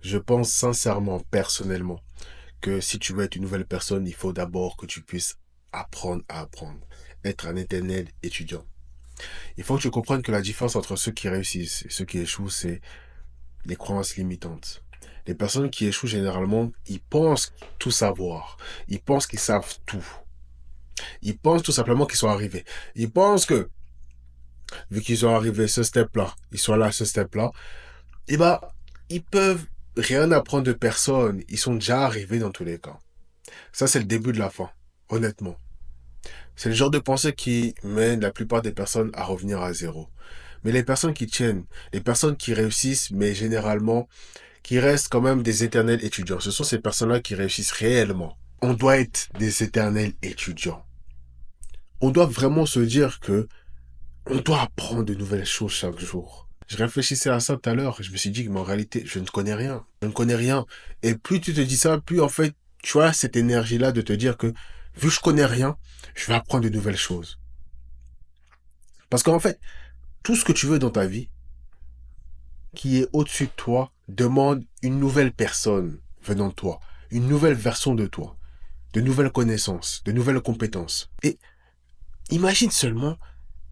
Je pense sincèrement, personnellement, que si tu veux être une nouvelle personne, il faut d'abord que tu puisses apprendre à apprendre. Être un éternel étudiant. Il faut que tu comprennes que la différence entre ceux qui réussissent et ceux qui échouent, c'est les croyances limitantes. Les personnes qui échouent, généralement, ils pensent tout savoir. Ils pensent qu'ils savent tout. Ils pensent tout simplement qu'ils sont arrivés. Ils pensent que, vu qu'ils sont arrivés à ce step-là, ils sont là à ce step-là, et bah, ils peuvent rien apprendre de personne. Ils sont déjà arrivés dans tous les cas. Ça, c'est le début de la fin, honnêtement. C'est le genre de pensée qui mène la plupart des personnes à revenir à zéro. Mais les personnes qui tiennent, les personnes qui réussissent, mais généralement, qui restent quand même des éternels étudiants, ce sont ces personnes-là qui réussissent réellement. On doit être des éternels étudiants. On doit vraiment se dire que on doit apprendre de nouvelles choses chaque jour. Je réfléchissais à ça tout à l'heure et je me suis dit que mais en réalité, je ne connais rien. Je ne connais rien. Et plus tu te dis ça, plus en fait, tu as cette énergie-là de te dire que vu que je connais rien, je vais apprendre de nouvelles choses. Parce qu'en fait, tout ce que tu veux dans ta vie, qui est au-dessus de toi, demande une nouvelle personne venant de toi, une nouvelle version de toi, de nouvelles connaissances, de nouvelles compétences. Et imagine seulement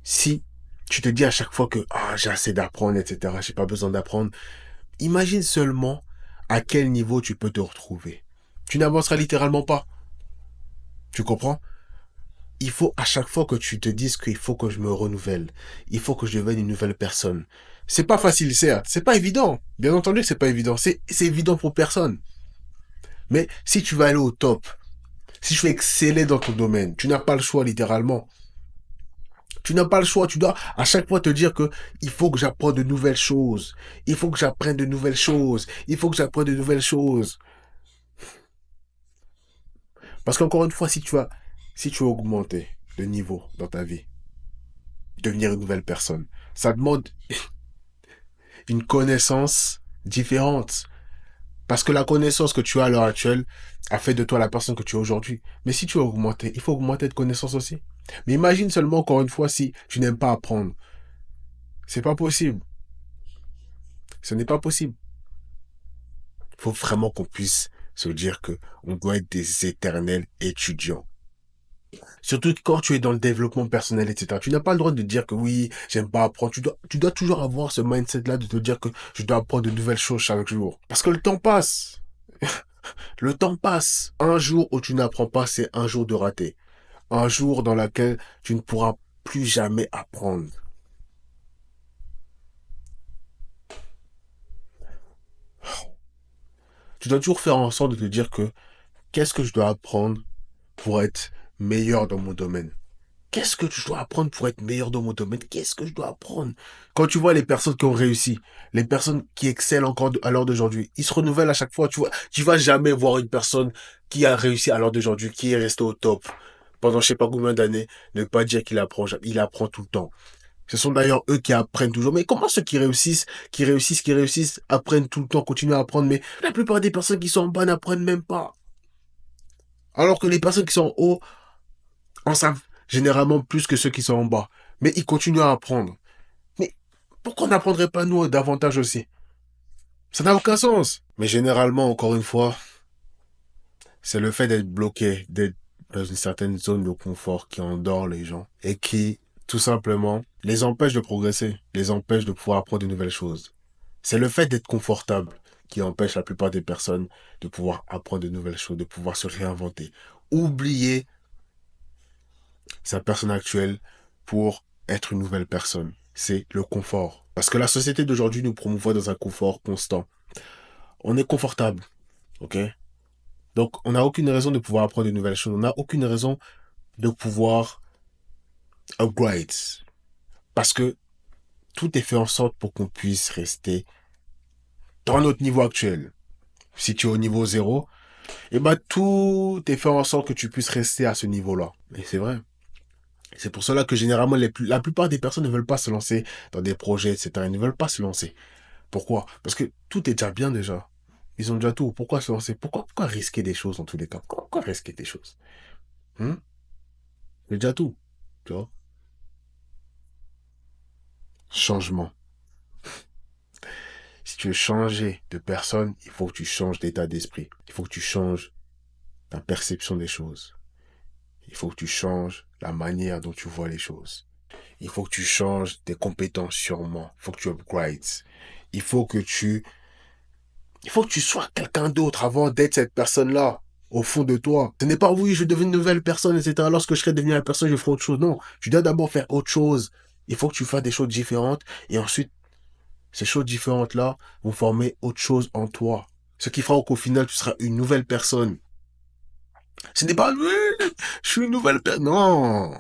si tu te dis à chaque fois que j'ai assez d'apprendre, etc., j'ai pas besoin d'apprendre. Imagine seulement à quel niveau tu peux te retrouver. Tu n'avanceras littéralement pas. Tu comprends? Il faut à chaque fois que tu te dises qu'il faut que je me renouvelle. Il faut que je devienne une nouvelle personne. C'est pas facile, certes. C'est pas évident. Bien entendu que c'est pas évident. C'est évident pour personne. Mais si tu veux aller au top, si tu veux exceller dans ton domaine, tu n'as pas le choix littéralement. Tu n'as pas le choix. Tu dois à chaque fois te dire que il faut que j'apprenne de nouvelles choses. Il faut que j'apprenne de nouvelles choses. Il faut que j'apprenne de nouvelles choses. Parce qu'encore une fois, si tu veux augmenter de niveau dans ta vie, devenir une nouvelle personne, ça demande une connaissance différente. Parce que la connaissance que tu as à l'heure actuelle a fait de toi la personne que tu es aujourd'hui. Mais si tu veux augmenter, il faut augmenter de connaissances aussi. Mais imagine seulement encore une fois si tu n'aimes pas apprendre. C'est pas possible. Ce n'est pas possible. Il faut vraiment qu'on puisse se dire que on doit être des éternels étudiants. Surtout quand tu es dans le développement personnel, etc. Tu n'as pas le droit de dire que oui, j'aime pas apprendre. Tu dois toujours avoir ce mindset-là de te dire que je dois apprendre de nouvelles choses chaque jour. Parce que le temps passe. Le temps passe. Un jour où tu n'apprends pas, c'est un jour de raté. Un jour dans lequel tu ne pourras plus jamais apprendre. Tu dois toujours faire en sorte de te dire que qu'est-ce que je dois apprendre pour être meilleur dans mon domaine. Qu'est-ce que je dois apprendre pour être meilleur dans mon domaine? Qu'est-ce que je dois apprendre? Quand tu vois les personnes qui ont réussi, les personnes qui excellent encore à l'heure d'aujourd'hui, ils se renouvellent à chaque fois. Tu vois, tu vas jamais voir une personne qui a réussi à l'heure d'aujourd'hui, qui est restée au top pendant je sais pas combien d'années, ne pas dire qu'il apprend, il apprend tout le temps. Ce sont d'ailleurs eux qui apprennent toujours. Mais comment ceux qui réussissent, apprennent tout le temps, continuent à apprendre, mais la plupart des personnes qui sont en bas n'apprennent même pas. Alors que les personnes qui sont en haut en savent généralement plus que ceux qui sont en bas. Mais ils continuent à apprendre. Mais pourquoi on n'apprendrait pas nous davantage aussi? Ça n'a aucun sens. Mais généralement, encore une fois, c'est le fait d'être bloqué, d'être dans une certaine zone de confort qui endort les gens et qui, tout simplement, les empêche de progresser, les empêche de pouvoir apprendre de nouvelles choses. C'est le fait d'être confortable qui empêche la plupart des personnes de pouvoir apprendre de nouvelles choses, de pouvoir se réinventer. Oublier sa personne actuelle pour être une nouvelle personne. C'est le confort. Parce que la société d'aujourd'hui nous promouvoit dans un confort constant. On est confortable, ok? Donc, on n'a aucune raison de pouvoir apprendre de nouvelles choses. On n'a aucune raison de pouvoir upgrade. Parce que tout est fait en sorte pour qu'on puisse rester dans notre niveau actuel. Si tu es au niveau zéro, et ben tout est fait en sorte que tu puisses rester à ce niveau-là. Et c'est vrai. C'est pour cela que généralement, la plupart des personnes ne veulent pas se lancer dans des projets, etc. Ils ne veulent pas se lancer. Pourquoi? Parce que tout est déjà bien déjà. Ils ont déjà tout. Pourquoi se lancer? Pourquoi risquer des choses dans tous les cas? Pourquoi risquer des choses? Hein? C'est déjà tout. Tu vois? Changement. Si tu veux changer de personne, il faut que tu changes d'état d'esprit. Il faut que tu changes ta perception des choses. Il faut que tu changes la manière dont tu vois les choses. Il faut que tu changes tes compétences sûrement. Il faut que tu upgrades. Il faut que tu, il faut que tu sois quelqu'un d'autre avant d'être cette personne-là au fond de toi. Ce n'est pas oui, je deviens une nouvelle personne, etc. Lorsque je serai devenue la personne, je ferai autre chose. Non, tu dois d'abord faire autre chose. Il faut que tu fasses des choses différentes et ensuite, ces choses différentes-là vont former autre chose en toi. Ce qui fera qu'au final, tu seras une nouvelle personne. Ce n'est pas, oui, je suis une nouvelle personne. Non.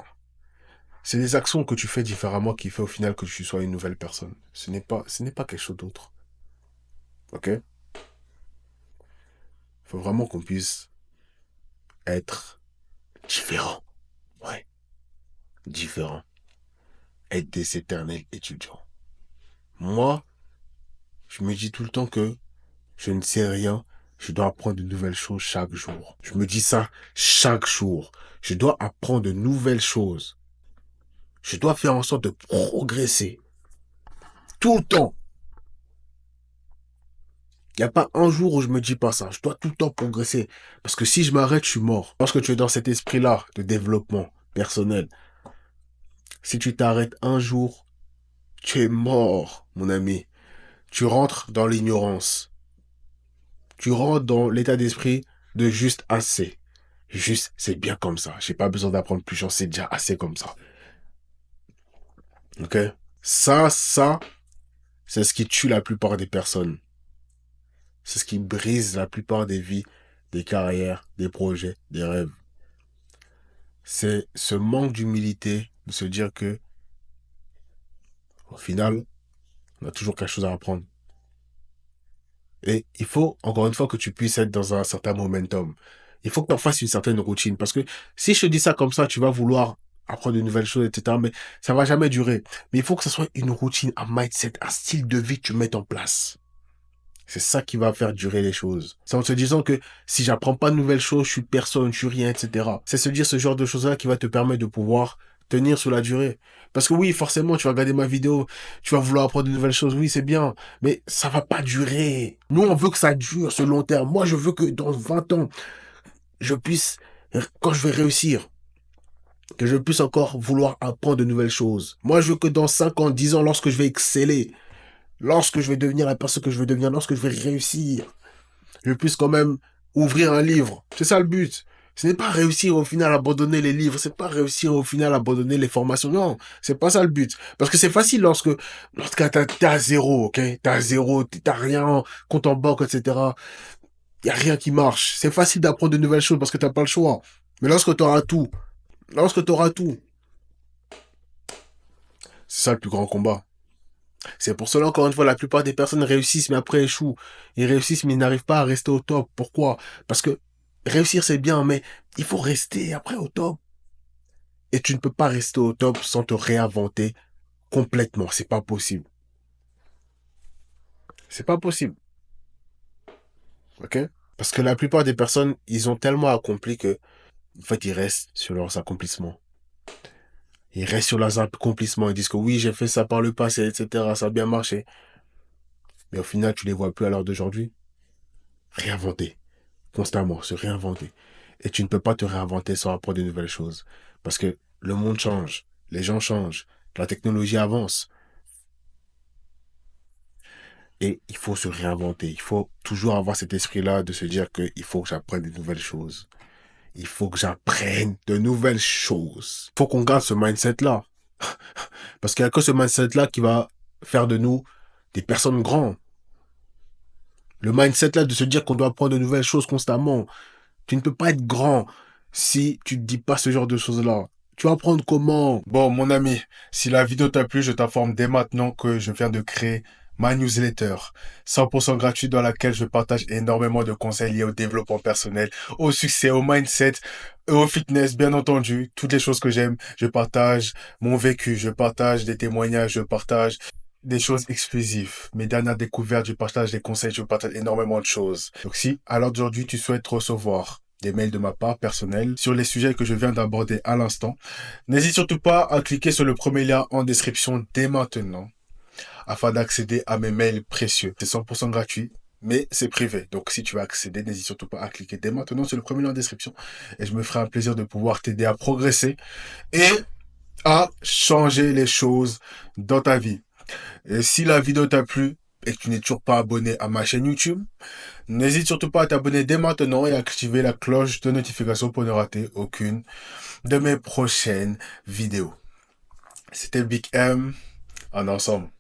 C'est les actions que tu fais différemment qui fait au final que tu sois une nouvelle personne. Ce n'est pas quelque chose d'autre. Ok? Il faut vraiment qu'on puisse être différent. Ouais. Différent. Être des éternels étudiants. Moi, je me dis tout le temps que je ne sais rien. Je dois apprendre de nouvelles choses chaque jour. Je me dis ça chaque jour. Je dois apprendre de nouvelles choses. Je dois faire en sorte de progresser. Tout le temps. Il n'y a pas un jour où je me dis pas ça. Je dois tout le temps progresser. Parce que si je m'arrête, je suis mort. Lorsque tu es dans cet esprit-là de développement personnel, si tu t'arrêtes un jour, tu es mort, mon ami. Tu rentres dans l'ignorance. Tu rentres dans l'état d'esprit de juste assez. Juste, c'est bien comme ça. J'ai pas besoin d'apprendre plus, j'en sais déjà assez comme ça. Ok? Ça, c'est ce qui tue la plupart des personnes. C'est ce qui brise la plupart des vies, des carrières, des projets, des rêves. C'est ce manque d'humilité de se dire que, au final, on a toujours quelque chose à apprendre. Et il faut, encore une fois, que tu puisses être dans un certain momentum. Il faut que tu en fasses une certaine routine. Parce que si je te dis ça comme ça, tu vas vouloir apprendre de nouvelles choses, etc. Mais ça va jamais durer. Mais il faut que ce soit une routine, un mindset, un style de vie que tu mettes en place. C'est ça qui va faire durer les choses. C'est en te disant que si j'apprends pas de nouvelles choses, je suis personne, je suis rien, etc. C'est se dire ce genre de choses-là qui va te permettre de pouvoir tenir sur la durée. Parce que oui, forcément, tu vas regarder ma vidéo, tu vas vouloir apprendre de nouvelles choses, oui, c'est bien, mais ça va pas durer. Nous, on veut que ça dure, ce long terme. Moi, je veux que dans 20 ans, je puisse, quand je vais réussir, que je puisse encore vouloir apprendre de nouvelles choses. Moi, je veux que dans 5 ans, 10 ans, lorsque je vais exceller, lorsque je vais devenir la personne que je veux devenir, lorsque je vais réussir, je puisse quand même ouvrir un livre. C'est ça le but. Ce n'est pas réussir au final à abandonner les livres, c'est pas réussir au final à abandonner les formations. Non, c'est pas ça le but. Parce que c'est facile lorsque t'es à zéro, ok? T'es à zéro, t'as rien, compte en banque, etc. Y a rien qui marche. C'est facile d'apprendre de nouvelles choses parce que t'as pas le choix. Mais lorsque t'auras tout, c'est ça le plus grand combat. C'est pour cela, encore une fois, la plupart des personnes réussissent, mais après échouent. Ils réussissent, mais ils n'arrivent pas à rester au top. Pourquoi? Parce que réussir, c'est bien, mais il faut rester après au top. Et tu ne peux pas rester au top sans te réinventer complètement. C'est pas possible. C'est pas possible. OK? Parce que la plupart des personnes, ils ont tellement accompli que, en fait, ils restent sur leurs accomplissements. Ils restent sur leurs accomplissements. Ils disent que oui, j'ai fait ça par le passé, etc. Ça a bien marché. Mais au final, tu les vois plus à l'heure d'aujourd'hui. Réinventer. Constamment, se réinventer. Et tu ne peux pas te réinventer sans apprendre de nouvelles choses. Parce que le monde change, les gens changent, la technologie avance. Et il faut se réinventer. Il faut toujours avoir cet esprit-là de se dire qu'il faut que j'apprenne de nouvelles choses. Il faut que j'apprenne de nouvelles choses. Il faut qu'on garde ce mindset-là. Parce qu'il n'y a que ce mindset-là qui va faire de nous des personnes grandes. Le mindset-là de se dire qu'on doit apprendre de nouvelles choses constamment. Tu ne peux pas être grand si tu ne dis pas ce genre de choses-là. Tu vas apprendre comment? Bon, mon ami, si la vidéo t'a plu, je t'informe dès maintenant que je viens de créer ma newsletter 100% gratuite dans laquelle je partage énormément de conseils liés au développement personnel, au succès, au mindset, au fitness, bien entendu. Toutes les choses que j'aime, je partage mon vécu, je partage des témoignages, je partage des choses exclusives. Mes dernières découvertes, je partage des conseils, je partage énormément de choses. Donc si, à l'heure d'aujourd'hui, tu souhaites recevoir des mails de ma part personnels sur les sujets que je viens d'aborder à l'instant, n'hésite surtout pas à cliquer sur le premier lien en description dès maintenant. afin d'accéder à mes mails précieux. C'est 100% gratuit, mais c'est privé. Donc si tu veux accéder, n'hésite surtout pas à cliquer dès maintenant sur le premier lien en description et je me ferai un plaisir de pouvoir t'aider à progresser et à changer les choses dans ta vie. Et si la vidéo t'a plu et que tu n'es toujours pas abonné à ma chaîne YouTube, n'hésite surtout pas à t'abonner dès maintenant et à activer la cloche de notification pour ne rater aucune de mes prochaines vidéos. C'était Big M, en ensemble.